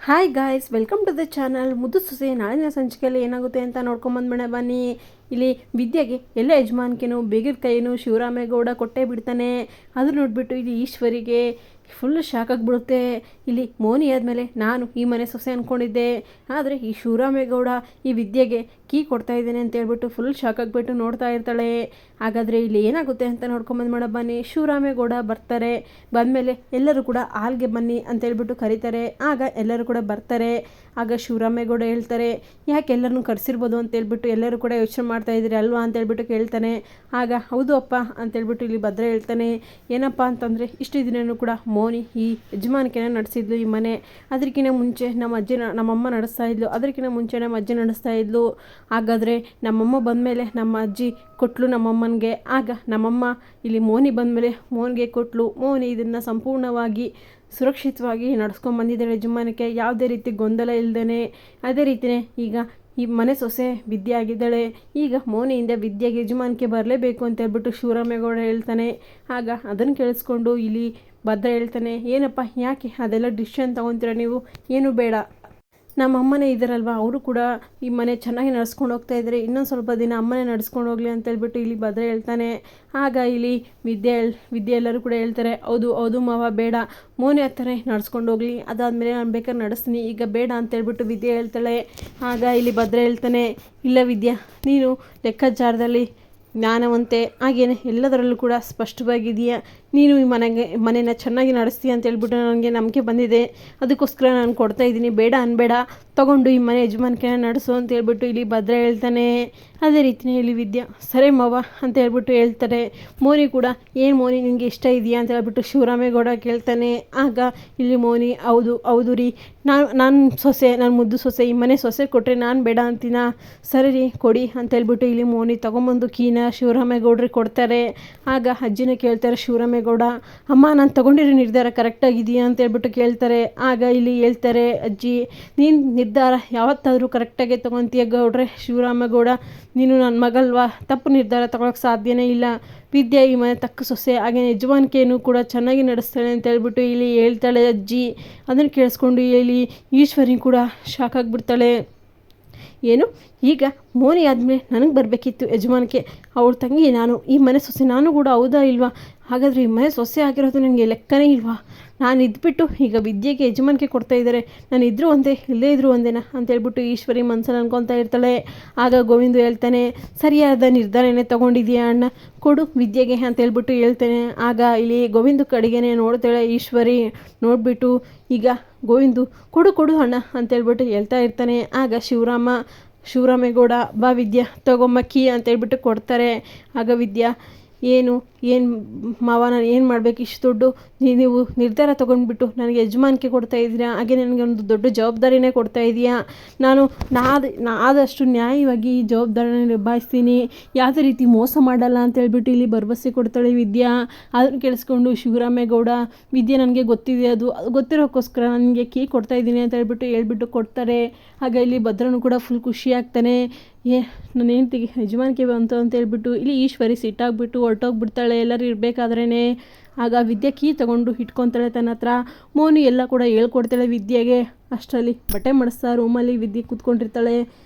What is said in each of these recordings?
Hi guys, welcome to the channel. ಮುದ್ದು ಸೊಸೆ ನಾಳಿನ ಸಂಚಿಕೆಯಲ್ಲಿ ಏನಾಗುತ್ತೆ ಅಂತ ನೋಡ್ಕೊಂಬಂದ್ಬಿಡ ಬನ್ನಿ. ಇಲ್ಲಿ ವಿದ್ಯೆಗೆ ಎಲ್ಲ ಯಜಮಾನಿಕೆನೂ ಬೇಗಿದ ಕೈನು ಶಿವರಾಮೇಗೌಡ ಕೊಟ್ಟೇ ಬಿಡ್ತಾನೆ. ಅದು ನೋಡಿಬಿಟ್ಟು ಇಲ್ಲಿ ಈಶ್ವರಿಗೆ ಫುಲ್ ಶಾಕ್ ಆಗಿಬಿಡುತ್ತೆ. ಇಲ್ಲಿ ಮೋನಿ ಆದಮೇಲೆ ನಾನು ಈ ಮನೆ ಸೊಸೆ ಅಂದ್ಕೊಂಡಿದ್ದೆ, ಆದರೆ ಈ ಶಿವರಾಮೇಗೌಡ ಈ ವಿದ್ಯೆಗೆ ಕೀ ಕೊಡ್ತಾ ಇದ್ದೇನೆ ಅಂತ ಹೇಳ್ಬಿಟ್ಟು ಫುಲ್ ಶಾಕ್ ಆಗಿಬಿಟ್ಟು ನೋಡ್ತಾ ಇರ್ತಾಳೆ. ಹಾಗಾದರೆ ಇಲ್ಲಿ ಏನಾಗುತ್ತೆ ಅಂತ ನೋಡ್ಕೊಂಬಂದು ಮಾಡ ಬನ್ನಿ. ಶಿವರಾಮೇಗೌಡ ಬರ್ತಾರೆ. ಬಂದಮೇಲೆ ಎಲ್ಲರೂ ಕೂಡ ಹಾಲ್ಗೆ ಬನ್ನಿ ಅಂತೇಳ್ಬಿಟ್ಟು ಕರೀತಾರೆ. ಆಗ ಎಲ್ಲರೂ ಕೂಡ ಬರ್ತಾರೆ. ಆಗ ಶಿವರಾಮೇಗೌಡ ಹೇಳ್ತಾರೆ, ಯಾಕೆ ಎಲ್ಲರನ್ನೂ ಕರೆಸಿರ್ಬೋದು ಅಂತೇಳ್ಬಿಟ್ಟು ಎಲ್ಲರೂ ಕೂಡ ಯೋಚನೆ ಮಾಡ್ತಾ ಇದ್ದೀರಿ ಅಲ್ವಾ ಅಂತೇಳ್ಬಿಟ್ಟು ಕೇಳ್ತಾನೆ. ಆಗ ಹೌದು ಅಪ್ಪ ಅಂತೇಳ್ಬಿಟ್ಟು ಇಲ್ಲಿ ಭದ್ರ ಹೇಳ್ತಾನೆ. ಏನಪ್ಪ ಅಂತಂದರೆ ಇಷ್ಟು ದಿನವೂ ಕೂಡ ಮೋನಿ ಈ ಯಜಮಾನಿಕೆನ ನಡೆಸಿದ್ಲು ಈ ಮನೆ. ಅದಕ್ಕಿಂತ ಮುಂಚೆ ನಮ್ಮಮ್ಮ ನಡೆಸ್ತಾ ಇದ್ಲು, ಅದಕ್ಕಿಂತ ಮುಂಚೆ ನಮ್ಮ ಅಜ್ಜಿ ನಡೆಸ್ತಾ ಇದ್ಲು. ಹಾಗಾದರೆ ನಮ್ಮಮ್ಮ ಬಂದಮೇಲೆ ನಮ್ಮ ಅಜ್ಜಿ ಕೊಟ್ಟಲು ನಮ್ಮಮ್ಮನಿಗೆ. ಆಗ ನಮ್ಮಮ್ಮ ಇಲ್ಲಿ ಮೋನಿ ಬಂದಮೇಲೆ ಮೋನಿಗೆ ಕೊಟ್ಟಲು. ಮೋನಿ ಇದನ್ನು ಸಂಪೂರ್ಣವಾಗಿ ಸುರಕ್ಷಿತವಾಗಿ ನಡೆಸ್ಕೊಂಡ್ಬಂದಿದ್ದಾಳೆ ಯಜಮಾನಕ್ಕೆ, ಯಾವುದೇ ರೀತಿ ಗೊಂದಲ ಇಲ್ಲದೇ. ಅದೇ ರೀತಿಯೇ ಈಗ ಈ ಮನೆ ಸೊಸೆ ವಿದ್ಯೆ ಆಗಿದ್ದಾಳೆ. ಈಗ ಮೋನಿಯಿಂದ ವಿದ್ಯೆಗೆ ಯಜಮಾನಿಕೆ ಬರಲೇಬೇಕು ಅಂತ ಹೇಳ್ಬಿಟ್ಟು ಶಿವರಾಮೇಗೌಡ ಹೇಳ್ತಾನೆ. ಆಗ ಅದನ್ನು ಕೇಳಿಸ್ಕೊಂಡು ಇಲ್ಲಿ ಭದ್ರ ಹೇಳ್ತಾನೆ, ಏನಪ್ಪ ಯಾಕೆ ಅದೆಲ್ಲ ಡಿಸಿಷನ್ ತೊಗೊತೀರ ನೀವು? ಏನು ಬೇಡ, ನಮ್ಮ ಅಮ್ಮನೇ ಇದ್ದಾರಲ್ವ, ಅವರು ಕೂಡ ಈ ಮನೆ ಚೆನ್ನಾಗಿ ನಡೆಸ್ಕೊಂಡು ಹೋಗ್ತಾ ಇದ್ದಾರೆ, ಇನ್ನೊಂದು ಸ್ವಲ್ಪ ದಿನ ಅಮ್ಮನೇ ನಡೆಸ್ಕೊಂಡು ಹೋಗಲಿ ಅಂತ ಹೇಳ್ಬಿಟ್ಟು ಇಲ್ಲಿ ಭದ್ರ ಹೇಳ್ತಾನೆ. ಆಗ ಇಲ್ಲಿ ವಿದ್ಯೆ ಎಲ್ಲರೂ ಕೂಡ ಹೇಳ್ತಾರೆ, ಹೌದು ಹೌದು ಮಾವ, ಬೇಡ, ಮೋನಿ ಹತ್ತನೇ ನಡ್ಸ್ಕೊಂಡು ಹೋಗಲಿ, ಅದಾದಮೇಲೆ ನಾನು ಬೇಕಾದ್ರೆ ನಡೆಸ್ತೀನಿ, ಈಗ ಬೇಡ ಅಂತೇಳ್ಬಿಟ್ಟು ವಿದ್ಯೆ ಹೇಳ್ತಾಳೆ. ಆಗ ಇಲ್ಲಿ ಭದ್ರ ಹೇಳ್ತಾನೆ, ಇಲ್ಲ ವಿದ್ಯಾ, ನೀನು ಲೆಕ್ಕಾಚಾರದಲ್ಲಿ ಜ್ಞಾನವಂತೆ, ಹಾಗೇನೆ ಎಲ್ಲದರಲ್ಲೂ ಕೂಡ ಸ್ಪಷ್ಟವಾಗಿದೆಯಾ. ನೀನು ಈ ಮನೆನ ಚೆನ್ನಾಗಿ ನಡೆಸ್ತೀಯ ಅಂತ ಹೇಳ್ಬಿಟ್ಟು ನನಗೆ ನಂಬಿಕೆ ಬಂದಿದೆ. ಅದಕ್ಕೋಸ್ಕರ ನಾನು ಕೊಡ್ತಾ ಇದ್ದೀನಿ, ಬೇಡ ಅನ್ಬೇಡ, ತೊಗೊಂಡು ಈ ಮನೆ ಯಜಮಾನಿಕೆನ ನಡೆಸು ಅಂತ ಹೇಳ್ಬಿಟ್ಟು ಇಲ್ಲಿ ಭದ್ರ ಹೇಳ್ತಾನೆ. ಅದೇ ರೀತಿಯೇ ಇಲ್ಲಿ ವಿದ್ಯಾ, ಸರಿ ಮಾವ ಅಂತ ಹೇಳ್ಬಿಟ್ಟು ಹೇಳ್ತಾರೆ. ಮೋನಿ ಕೂಡ, ಏನು ಮೋನಿ ನಿನಗೆ ಇಷ್ಟ ಇದೆಯಾ ಅಂತ ಹೇಳ್ಬಿಟ್ಟು ಶಿವರಾಮೇಗೌಡ ಕೇಳ್ತಾನೆ. ಆಗ ಇಲ್ಲಿ ಮೋನಿ, ಹೌದು ರೀ, ನಾನು ಸೊಸೆ, ನಾನು ಮುದ್ದು ಸೊಸೆ, ಈ ಮನೆ ಸೊಸೆ ಕೊಟ್ಟರೆ ನಾನು ಬೇಡ ಅಂತೀನ, ಸರಿ ರೀ ಕೊಡಿ ಅಂತ ಹೇಳ್ಬಿಟ್ಟು ಇಲ್ಲಿ ಮೋನಿ ತೊಗೊಂಬಂದು ಕೀನ ಶಿವರಾಮೇಗೌಡ್ರಿಗೆ ಕೊಡ್ತಾರೆ. ಆಗ ಅಜ್ಜಿನ ಕೇಳ್ತಾರೆ ಶಿವರಾಮೇಗೌಡ, ಅಮ್ಮ ನಾನು ತೊಗೊಂಡಿರೋ ನಿರ್ಧಾರ ಕರೆಕ್ಟಾಗಿದೆಯಾ ಅಂತ ಹೇಳ್ಬಿಟ್ಟು ಕೇಳ್ತಾರೆ. ಆಗ ಇಲ್ಲಿ ಹೇಳ್ತಾರೆ ಅಜ್ಜಿ, ನೀನು ನಿರ್ಧಾರ ಯಾವತ್ತಾದರೂ ಕರೆಕ್ಟಾಗಿ ತೊಗೊತೀಯ ಗೌಡ್ರೆ. ಶಿವರಾಮೇಗೌಡ, ನೀನು ನನ್ನ ಮಗಲ್ವಾ, ತಪ್ಪು ನಿರ್ಧಾರ ತೊಗೊಳಕ್ಕೆ ಸಾಧ್ಯನೇ ಇಲ್ಲ. ವಿದ್ಯೆ ಈ ಮನೆ ತಕ್ಕ ಸೊಸೆ, ಹಾಗೆ ಯಜಮಾನಿಕೆಯನ್ನು ಕೂಡ ಚೆನ್ನಾಗಿ ನಡೆಸ್ತಾಳೆ ಅಂತ ಹೇಳ್ಬಿಟ್ಟು ಇಲ್ಲಿ ಹೇಳ್ತಾಳೆ ಅಜ್ಜಿ. ಅದನ್ನು ಕೇಳಿಸ್ಕೊಂಡು ಇಲ್ಲಿ ಈಶ್ವರಿ ಕೂಡ ಶಾಕ್ ಆಗಿಬಿಡ್ತಾಳೆ. ಏನು, ಈಗ ಮೋನಿ ಆದಮೇಲೆ ನನಗೆ ಬರಬೇಕಿತ್ತು ಯಜಮಾನಿಕೆ, ಅವಳ ತಂಗಿ ನಾನು, ಈ ಮನೆ ಸೊಸೆ ನಾನು ಕೂಡ, ಹೌದಾ ಇಲ್ವಾ? ಹಾಗಾದರೆ ಈ ಮನೆ ಸೊಸೆ ಆಗಿರೋದು ನನಗೆ ಲೆಕ್ಕನೇ ಇಲ್ವಾ? ನಾನು ಇದ್ಬಿಟ್ಟು ಈಗ ವಿದ್ಯೆಗೆ ಯಜಮಾನಿಕೆ ಕೊಡ್ತಾ ಇದ್ದಾರೆ, ನಾನು ಇದ್ದರೂ ಒಂದೇ ಇಲ್ಲೇ ಇದ್ದರೂ ಒಂದೇನಾ ಅಂತೇಳ್ಬಿಟ್ಟು ಈಶ್ವರಿ ಮನಸ್ಸಲ್ಲಿ ಅನ್ಕೊತಾ ಇರ್ತಾಳೆ. ಆಗ ಗೋವಿಂದು ಹೇಳ್ತಾನೆ, ಸರಿಯಾದ ನಿರ್ಧಾರನೇ ತೊಗೊಂಡಿದ್ಯಾ ಅಣ್ಣ, ಕೊಡು ವಿದ್ಯೆಗೆ ಅಂತ ಹೇಳ್ಬಿಟ್ಟು ಹೇಳ್ತಾನೆ. ಆಗ ಇಲ್ಲಿ ಗೋವಿಂದು ಕಡೆಗೇನೆ ನೋಡ್ತಾಳೆ ಈಶ್ವರಿ. ನೋಡಿಬಿಟ್ಟು ಈಗ ಗೋವಿಂದು, ಕೊಡು ಅಣ್ಣ ಅಂತೇಳ್ಬಿಟ್ಟು ಹೇಳ್ತಾ ಇರ್ತಾನೆ. ಆಗ ಶಿವರಾಮೇಗೌಡ, ಬಾ ವಿದ್ಯಾ ತಗೊಂಬ ಕೀ ಅಂತೇಳ್ಬಿಟ್ಟು ಕೊಡ್ತಾರೆ. ಆಗ ವಿದ್ಯಾ, ಏನು ಮಾವ, ನಾನು ಏನು ಮಾಡಬೇಕು, ಇಷ್ಟು ದುಡ್ಡು ನೀವು ನಿರ್ಧಾರ ತೊಗೊಂಡ್ಬಿಟ್ಟು ನನಗೆ ಯಜಮಾನಿಕೆ ಕೊಡ್ತಾ ಇದ್ದೀರಾ, ಹಾಗೆ ನನಗೆ ಒಂದು ದೊಡ್ಡ ಜವಾಬ್ದಾರಿನೇ ಕೊಡ್ತಾ ಇದೆಯಾ. ನಾನು ಆದಷ್ಟು ನ್ಯಾಯವಾಗಿ ಈ ಜವಾಬ್ದಾರಿನ ನಿಭಾಯಿಸ್ತೀನಿ, ಯಾವುದೇ ರೀತಿ ಮೋಸ ಮಾಡಲ್ಲ ಅಂತ ಹೇಳ್ಬಿಟ್ಟು ಇಲ್ಲಿ ಭರವಸೆ ಕೊಡ್ತಾಳೆ ವಿದ್ಯಾ. ಅದನ್ನು ಕೇಳಿಸ್ಕೊಂಡು ಶಿವರಾಮೇಗೌಡ, ವಿದ್ಯೆ ನನಗೆ ಗೊತ್ತಿದೆ, ಅದು ಗೊತ್ತಿರೋಕ್ಕೋಸ್ಕರ ನನಗೆ ಕೀ ಕೊಡ್ತಾ ಇದ್ದೀನಿ ಅಂತ ಹೇಳ್ಬಿಟ್ಟು ಕೊಡ್ತಾರೆ. ಆಗ ಇಲ್ಲಿ ಭದ್ರನು ಕೂಡ ಫುಲ್ ಖುಷಿ ಆಗ್ತಾನೆ. ನನ್ನ ಹೆಂಡ್ತಿಗೆ ಯಜಮಾನಿಕೆ ಬಂತು ಅಂತ ಹೇಳ್ಬಿಟ್ಟು ಇಲ್ಲಿ ಈಶ್ವರಿ ಸಿಟ್ಟಾಗ್ಬಿಟ್ಟು ಹೊರಟೋಗ್ಬಿಡ್ತಾಳೆ ಎಲ್ಲರೂ ಇರಬೇಕಾದ್ರೇ. ಆಗ ವಿದ್ಯೆ ಕೀ ತೊಗೊಂಡು ಇಟ್ಕೊತಾಳೆ ತನ್ನ ಹತ್ರ. ಮೋನಿ ಎಲ್ಲ ಕೂಡ ಹೇಳ್ಕೊಡ್ತಾಳೆ ವಿದ್ಯೆಗೆ. ಅಷ್ಟರಲ್ಲಿ ಬಟ್ಟೆ ಮಡಿಸ್ತಾ ರೂಮಲ್ಲಿ ವಿದ್ಯೆ ಕೂತ್ಕೊಂಡಿರ್ತಾಳೆ.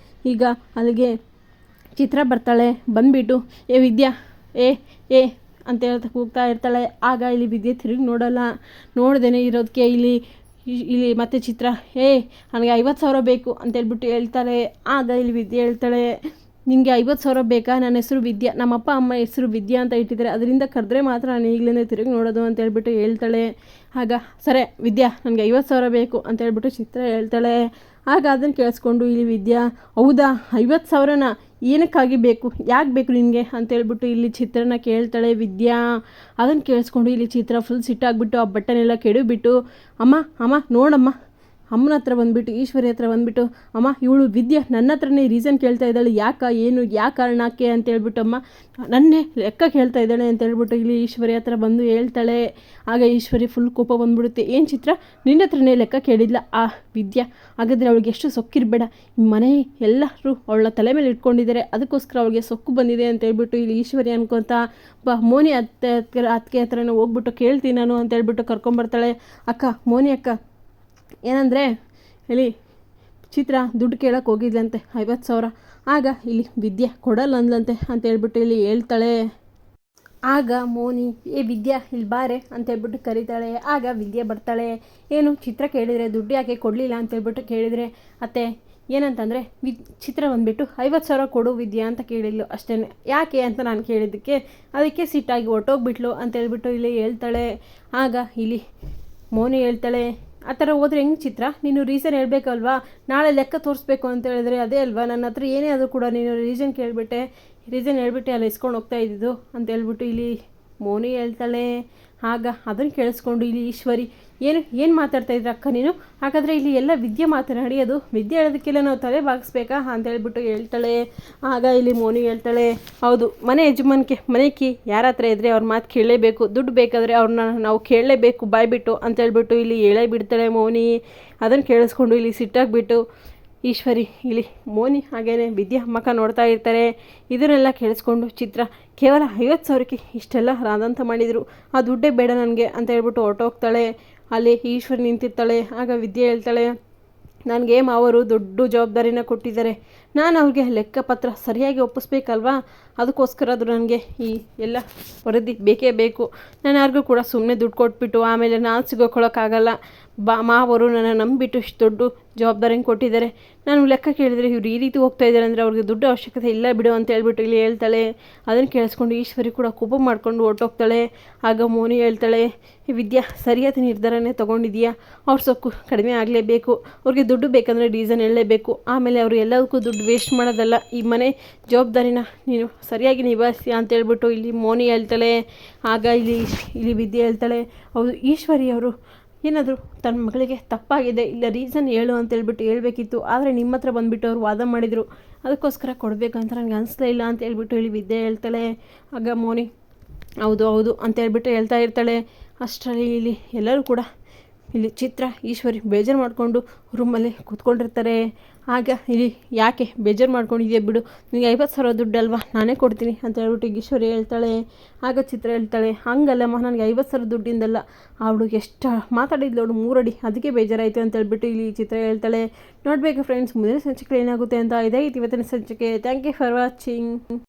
ಈಗ ಅಲ್ಲಿಗೆ ಚಿತ್ರ ಬರ್ತಾಳೆ. ಬಂದುಬಿಟ್ಟು, ಏ ವಿದ್ಯಾ, ಏ ಅಂತ ಹೇಳ್ತಾ ಕೂಗ್ತಾ ಇರ್ತಾಳೆ. ಆಗ ಇಲ್ಲಿ ವಿದ್ಯೆ ತಿರುಗಿ ನೋಡ್ದೇನೆ ಇರೋದಕ್ಕೆ ಇಲ್ಲಿ ಮತ್ತೆ ಚಿತ್ರ, ನನಗೆ 50,000 ಬೇಕು ಅಂತೇಳ್ಬಿಟ್ಟು ಹೇಳ್ತಾಳೆ. ಆಗ ಇಲ್ಲಿ ವಿದ್ಯೆ ಹೇಳ್ತಾಳೆ, ನಿನಗೆ 50,000 ಬೇಕಾ? ನನ್ನ ಹೆಸರು ವಿದ್ಯಾ, ನಮ್ಮಪ್ಪ ಅಮ್ಮ ಹೆಸರು ವಿದ್ಯಾ ಅಂತ ಇಟ್ಟಿದ್ದಾರೆ, ಅದರಿಂದ ಕರೆದ್ರೆ ಮಾತ್ರ ನಾನು ಈಗಲೇ ತಿರುಗಿ ನೋಡೋದು ಅಂತೇಳ್ಬಿಟ್ಟು ಹೇಳ್ತಾಳೆ. ಆಗ ಸರಿ ವಿದ್ಯಾ, ನನಗೆ 50,000 ಬೇಕು ಅಂತೇಳ್ಬಿಟ್ಟು ಚಿತ್ರ ಹೇಳ್ತಾಳೆ. ಆಗ ಅದನ್ನು ಕೇಳಿಸ್ಕೊಂಡು ಇಲ್ಲಿ ವಿದ್ಯಾ, ಹೌದಾ 50,000ನ, ಏನಕ್ಕಾಗಿ ಬೇಕು, ಯಾಕೆ ಬೇಕು ನಿನಗೆ ಅಂತೇಳ್ಬಿಟ್ಟು ಇಲ್ಲಿ ಚಿತ್ರನ ಕೇಳ್ತಾಳೆ ವಿದ್ಯಾ. ಅದನ್ನು ಕೇಳಿಸ್ಕೊಂಡು ಇಲ್ಲಿ ಚಿತ್ರ ಫುಲ್ ಸಿಟ್ಟಾಗ್ಬಿಟ್ಟು ಆ ಬಟ್ಟನೆಲ್ಲ ಕೆಡವಿಬಿಟ್ಟು, ಅಮ್ಮ ನೋಡಮ್ಮ, ಅಮ್ಮನ ಹತ್ರ ಬಂದುಬಿಟ್ಟು ಈಶ್ವರಿ ಹತ್ರ ಬಂದುಬಿಟ್ಟು, ಅಮ್ಮ ಇವಳು ವಿದ್ಯೆ ನನ್ನ ಹತ್ರನೇ ರೀಸನ್ ಕೇಳ್ತಾ ಇದ್ದಾಳೆ, ಯಾವ ಕಾರಣಕ್ಕೆ ಅಂತೇಳ್ಬಿಟ್ಟು ಅಮ್ಮ ನನ್ನೇ ಲೆಕ್ಕ ಕೇಳ್ತಾ ಇದ್ದಾಳೆ ಅಂತೇಳ್ಬಿಟ್ಟು ಇಲ್ಲಿ ಈಶ್ವರಿ ಹತ್ರ ಬಂದು ಹೇಳ್ತಾಳೆ. ಆಗ ಈಶ್ವರಿ ಫುಲ್ ಕೋಪ ಬಂದುಬಿಡುತ್ತೆ. ಏನು ಚಿತ್ರ, ನಿನ್ನ ಹತ್ರನೇ ಲೆಕ್ಕ ಕೇಳಿದ್ಲ ಆ ವಿದ್ಯೆ? ಹಾಗಾದರೆ ಅವಳಿಗೆ ಎಷ್ಟು ಸೊಕ್ಕಿರಬೇಡ, ಮನೆ ಎಲ್ಲರೂ ಅವಳ ತಲೆ ಮೇಲೆ ಇಟ್ಕೊಂಡಿದ್ದಾರೆ, ಅದಕ್ಕೋಸ್ಕರ ಅವಳಿಗೆ ಸೊಕ್ಕು ಬಂದಿದೆ ಅಂತೇಳ್ಬಿಟ್ಟು ಇಲ್ಲಿ ಈಶ್ವರಿ ಅನ್ಕೊತಾ, ಮೋನಿ ಅತ್ತಿಗೆ ಹತ್ರನೇ ಹೋಗ್ಬಿಟ್ಟು ಕೇಳ್ತೀನಿ ನಾನು ಅಂತೇಳ್ಬಿಟ್ಟು ಕರ್ಕೊಂಬರ್ತಾಳೆ. ಅಕ್ಕ, ಮೋನಿ ಅಕ್ಕ, ಏನಂದರೆ ಇಲ್ಲಿ ಚಿತ್ರ ದುಡ್ಡು ಕೇಳಕ್ಕೆ ಹೋಗಿದ್ಲಂತೆ 50,000. ಆಗ ಇಲ್ಲಿ ವಿದ್ಯೆ ಕೊಡಲ್ಲ ಅಂದ್ಲಂತೆ ಅಂತ ಹೇಳ್ಬಿಟ್ಟು ಇಲ್ಲಿ ಹೇಳ್ತಾಳೆ. ಆಗ ಮೋನಿ ಏ ವಿದ್ಯಾ ಇಲ್ಲಿ ಬಾರೆ ಅಂತ ಹೇಳ್ಬಿಟ್ಟು ಕರೀತಾಳೆ. ಆಗ ವಿದ್ಯೆ ಬರ್ತಾಳೆ. ಏನು ಚಿತ್ರ ಕೇಳಿದರೆ ದುಡ್ಡು ಯಾಕೆ ಕೊಡಲಿಲ್ಲ ಅಂತೇಳ್ಬಿಟ್ಟು ಕೇಳಿದರೆ ಅತ್ತೆ ಏನಂತಂದರೆ ಚಿತ್ರ ಬಂದುಬಿಟ್ಟು 50,000 ಕೊಡು ವಿದ್ಯಾ ಅಂತ ಕೇಳಿದ್ಲು ಅಷ್ಟೇ. ಯಾಕೆ ಅಂತ ನಾನು ಕೇಳಿದ್ದಕ್ಕೆ ಅದಕ್ಕೆ ಸಿಟ್ಟಾಗಿ ಹೊಟ್ಟೋಗ್ಬಿಟ್ಲು ಅಂತ ಹೇಳ್ಬಿಟ್ಟು ಇಲ್ಲಿ ಹೇಳ್ತಾಳೆ. ಆಗ ಇಲ್ಲಿ ಮೋನಿ ಹೇಳ್ತಾಳೆ ಆ ಥರ ಹೋದ್ರೆ ಹೆಂಗೆ ಚಿತ್ರ, ನೀನು ರೀಸನ್ ಹೇಳಬೇಕಲ್ವಾ, ನಾಳೆ ಲೆಕ್ಕ ತೋರಿಸ್ಬೇಕು ಅಂತ ಹೇಳಿದ್ರೆ ಅದೇ ಅಲ್ವಾ, ನನ್ನ ಹತ್ರ ಏನೇ ಆದರೂ ಕೂಡ ನೀನು ರೀಸನ್ ಹೇಳ್ಬಿಟ್ಟೆ ಅಲ್ಲಿ ಇಸ್ಕೊಂಡು ಹೋಗ್ತಾ ಇದ್ದಿದ್ದು ಅಂತ ಹೇಳ್ಬಿಟ್ಟು ಇಲ್ಲಿ ಮೋನಿ ಹೇಳ್ತಾಳೆ. ಆಗ ಅದನ್ನು ಕೇಳಿಸ್ಕೊಂಡು ಇಲ್ಲಿ ಈಶ್ವರಿ ಏನು ಮಾತಾಡ್ತಾ ಇದ್ರ ಅಕ್ಕ ನೀನು, ಹಾಗಾದರೆ ಇಲ್ಲಿ ಎಲ್ಲ ವಿದ್ಯೆ ಮಾತನಾಡಿಯೋದು, ವಿದ್ಯೆ ಹೇಳೋದಕ್ಕೆಲ್ಲ ನಾವು ತಲೆ ಬಾಗಿಸ್ಬೇಕಾ ಅಂತ ಹೇಳ್ಬಿಟ್ಟು ಹೇಳ್ತಾಳೆ. ಆಗ ಇಲ್ಲಿ ಮೋನಿ ಹೇಳ್ತಾಳೆ ಹೌದು, ಮನೆ ಯಜಮಾನಿಕೆ ಮನೆ ಕೀ ಯಾರ ಹತ್ರ ಇದ್ದರೆ ಅವ್ರ ಮಾತು ಕೇಳಲೇಬೇಕು, ದುಡ್ಡು ಬೇಕಾದರೆ ಅವ್ರನ್ನ ನಾವು ಕೇಳಲೇಬೇಕು ಬಾಯ್ಬಿಟ್ಟು ಅಂತ ಹೇಳ್ಬಿಟ್ಟು ಇಲ್ಲಿ ಹೇಳೇ ಬಿಡ್ತಾಳೆ ಮೋನಿ. ಅದನ್ನು ಕೇಳಿಸ್ಕೊಂಡು ಇಲ್ಲಿ ಸಿಟ್ಟಾಗಿಬಿಟ್ಟು ಈಶ್ವರಿ ಇಲ್ಲಿ ಮೋನಿ ಹಾಗೇನೆ ವಿದ್ಯಾ ಮಕ್ಕ ನೋಡ್ತಾ ಇರ್ತಾರೆ. ಇದನ್ನೆಲ್ಲ ಕೇಳಿಸ್ಕೊಂಡು ಚಿತ್ರ ಕೇವಲ 50,000ಕ್ಕೆ ಇಷ್ಟೆಲ್ಲ ರಾದಂತ ಮಾಡಿದರು, ಆ ದುಡ್ಡೇ ಬೇಡ ನನಗೆ ಅಂತ ಹೇಳ್ಬಿಟ್ಟು ಹೊರಟೋಗ್ತಾಳೆ. ಅಲ್ಲಿ ಈಶ್ವರಿ ನಿಂತಿರ್ತಾಳೆ. ಆಗ ವಿದ್ಯೆ ಹೇಳ್ತಾಳೆ ನನಗೆ ಮಾವರು ದೊಡ್ಡ ಜವಾಬ್ದಾರಿನ ಕೊಟ್ಟಿದ್ದಾರೆ, ನಾನು ಅವ್ರಿಗೆ ಲೆಕ್ಕಪತ್ರ ಸರಿಯಾಗಿ ಒಪ್ಪಿಸ್ಬೇಕಲ್ವಾ, ಅದಕ್ಕೋಸ್ಕರ ಅದು ನನಗೆ ಈ ಎಲ್ಲ ವರದಿ ಬೇಕೇ ಬೇಕು. ನಾನು ಯಾರಿಗೂ ಕೂಡ ಸುಮ್ಮನೆ ದುಡ್ಡು ಕೊಟ್ಬಿಟ್ಟು ಆಮೇಲೆ ನಾನು ಸಿಗೋಕೊಳ್ಳೋಕ್ಕಾಗಲ್ಲ. ಮಾವರು ನನ್ನ ನಂಬಿಬಿಟ್ಟು ಇಷ್ಟು ದೊಡ್ಡ ಜವಾಬ್ದಾರಿನ ಕೊಟ್ಟಿದ್ದಾರೆ, ನಾನು ಲೆಕ್ಕ ಕೇಳಿದರೆ ಇವ್ರು ಈ ರೀತಿ ಹೋಗ್ತಾ ಇದ್ದಾರೆ ಅಂದರೆ ಅವ್ರಿಗೆ ದುಡ್ಡು ಅವಶ್ಯಕತೆ ಇಲ್ಲ ಬಿಡು ಅಂತ ಹೇಳ್ಬಿಟ್ಟು ಇಲ್ಲಿ ಹೇಳ್ತಾಳೆ. ಅದನ್ನು ಕೇಳಿಸ್ಕೊಂಡು ಈಶ್ವರಿ ಕೂಡ ಕೋಪ ಮಾಡಿಕೊಂಡು ಹೊರಟೋಗ್ತಾಳೆ. ಆಗ ಮೋನಿ ಹೇಳ್ತಾಳೆ ವಿದ್ಯಾ ಸರಿಯಾದ ನಿರ್ಧಾರನೇ ತೊಗೊಂಡಿದೀಯಾ, ಅವ್ರ ಸೊಕ್ಕು ಕಡಿಮೆ ಆಗಲೇಬೇಕು, ಅವ್ರಿಗೆ ದುಡ್ಡು ಬೇಕಂದರೆ ರೀಸನ್ ಹೇಳಲೇಬೇಕು, ಆಮೇಲೆ ಅವರು ಎಲ್ಲದಕ್ಕೂ ದುಡ್ಡು ವೇಸ್ಟ್ ಮಾಡೋದಲ್ಲ, ಈ ಮನೆ ಜವಾಬ್ದಾರಿನ ನೀನು ಸರಿಯಾಗಿ ನಿಭಾಯಿಸಿ ಅಂತ ಹೇಳ್ಬಿಟ್ಟು ಇಲ್ಲಿ ಮೋನಿ ಹೇಳ್ತಾಳೆ. ಆಗ ಇಲ್ಲಿ ವಿದ್ಯೆ ಹೇಳ್ತಾಳೆ ಹೌದು ಈಶ್ವರಿ ಅವರು ಏನಾದರೂ ತನ್ನ ಮಗಳಿಗೆ ತಪ್ಪಾಗಿದೆ ಇಲ್ಲ ರೀಸನ್ ಹೇಳು ಅಂತ ಹೇಳ್ಬಿಟ್ಟು ಹೇಳ್ಬೇಕಿತ್ತು, ಆದರೆ ನಿಮ್ಮ ಹತ್ರ ಬಂದುಬಿಟ್ಟು ಅವ್ರು ವಾದ ಮಾಡಿದರು, ಅದಕ್ಕೋಸ್ಕರ ಕೊಡಬೇಕಂತ ನನಗೆ ಅನಿಸ್ಲೇ ಇಲ್ಲ ಅಂತ ಹೇಳ್ಬಿಟ್ಟು ಇಲ್ಲಿ ವಿದ್ಯೆ ಹೇಳ್ತಾಳೆ. ಆಗ ಮೋನಿ ಹೌದು ಅಂತ ಹೇಳ್ಬಿಟ್ಟು ಹೇಳ್ತಾ ಇರ್ತಾಳೆ. ಅಷ್ಟರಲ್ಲಿ ಇಲ್ಲಿ ಎಲ್ಲರೂ ಕೂಡ ಇಲ್ಲಿ ಚಿತ್ರ ಈಶ್ವರಿ ಬೇಜಾರು ಮಾಡಿಕೊಂಡು ರೂಮಲ್ಲಿ ಕೂತ್ಕೊಂಡಿರ್ತಾರೆ. ಆಗ ಇಲ್ಲಿ ಯಾಕೆ ಬೇಜಾರು ಮಾಡ್ಕೊಂಡಿದ್ಯಾ ಬಿಡು, ನಿನಗೆ 50,000 ದುಡ್ಡು ಅಲ್ವಾ ನಾನೇ ಕೊಡ್ತೀನಿ ಅಂತ ಹೇಳ್ಬಿಟ್ಟು ಈಶ್ವರಿ ಹೇಳ್ತಾಳೆ. ಆಗ ಚಿತ್ರ ಹೇಳ್ತಾಳೆ ಹಂಗಲ್ಲಮ್ಮ, ನನಗೆ 50,000 ದುಡ್ಡಿಂದಲ್ಲ, ಅವಳು ಎಷ್ಟು ಮಾತಾಡಿದ್ಲು ಅವಳು 3 ಅಡಿ, ಅದಕ್ಕೆ ಬೇಜಾರಾಯಿತು ಅಂತ ಹೇಳ್ಬಿಟ್ಟು ಇಲ್ಲಿ ಚಿತ್ರ ಹೇಳ್ತಾಳೆ. ನೋಡಬೇಕು ಫ್ರೆಂಡ್ಸ್ ಮುಂದಿನ ಸಂಚಿಕೆ ಏನಾಗುತ್ತೆ ಅಂತ. ಇದೇ ಇವತ್ತಿನ ಸಂಚಿಕೆ. Thank you for watching.